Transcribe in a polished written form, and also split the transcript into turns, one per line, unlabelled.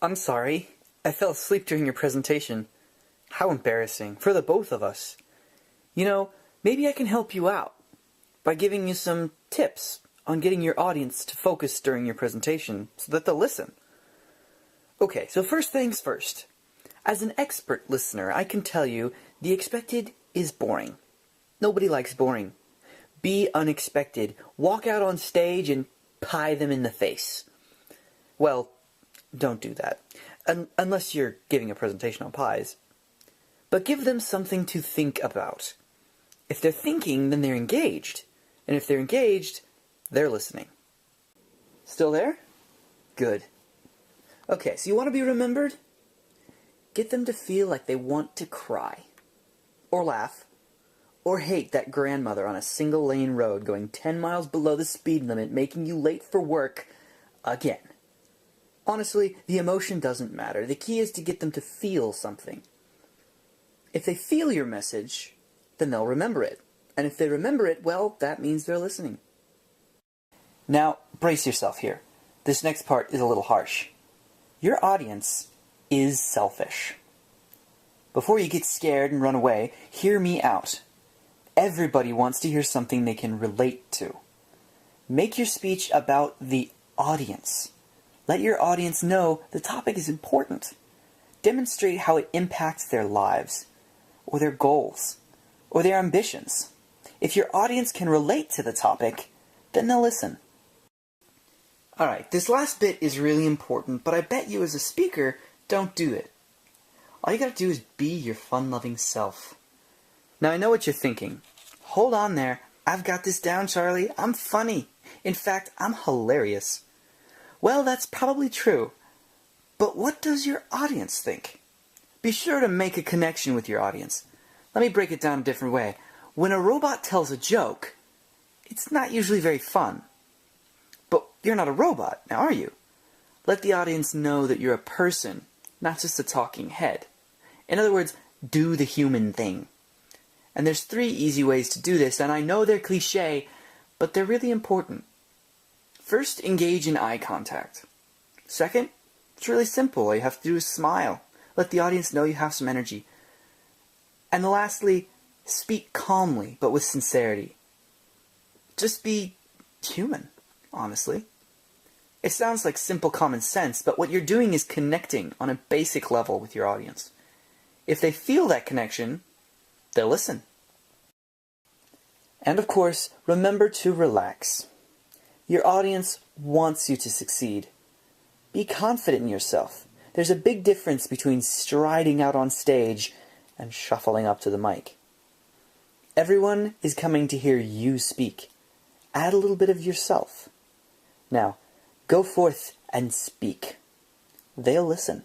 I'm sorry. I fell asleep during your presentation. How embarrassing, for the both of us. You know, maybe I can help you out by giving you some tips on getting your audience to focus during your presentation so that they'll listen. Okay, so first things first. As an expert listener, I can tell you the expected is boring. Nobody likes boring. Be unexpected. Walk out on stage and pie them in the face. Well, don't do that. Unless you're giving a presentation on pies. But give them something to think about. If they're thinking, then they're engaged. And if they're engaged, they're listening. Still there? Good. Okay, so you want to be remembered? Get them to feel like they want to cry. Or laugh. Or hate that grandmother on a single-lane road going 10 miles below the speed limit, making you late for work again. Honestly, the emotion doesn't matter. The key is to get them to feel something. If they feel your message, then they'll remember it. And if they remember it, well, that means they're listening. Now, brace yourself here. This next part is a little harsh. Your audience is selfish. Before you get scared and run away, hear me out. Everybody wants to hear something they can relate to. Make your speech about the audience. Let your audience know the topic is important. Demonstrate how it impacts their lives, or their goals, or their ambitions. If your audience can relate to the topic, then they'll listen. Alright, this last bit is really important, but I bet you as a speaker don't do it. All you gotta do is be your fun-loving self. Now I know what you're thinking. Hold on there. I've got this down, Charlie. I'm funny. In fact, I'm hilarious. Well, that's probably true. But what does your audience think? Be sure to make a connection with your audience. Let me break it down a different way. When a robot tells a joke, it's not usually very fun. But you're not a robot, now are you? Let the audience know that you're a person, not just a talking head. In other words, do the human thing. And there's 3 easy ways to do this, and I know they're cliché, but they're really important. First, engage in eye contact. Second, it's really simple. All you have to do is smile. Let the audience know you have some energy. And lastly, speak calmly, but with sincerity. Just be human, honestly. It sounds like simple common sense, but what you're doing is connecting on a basic level with your audience. If they feel that connection, they'll listen. And of course, remember to relax. Your audience wants you to succeed. Be confident in yourself. There's a big difference between striding out on stage and shuffling up to the mic. Everyone is coming to hear you speak. Add a little bit of yourself. Now, go forth and speak. They'll listen.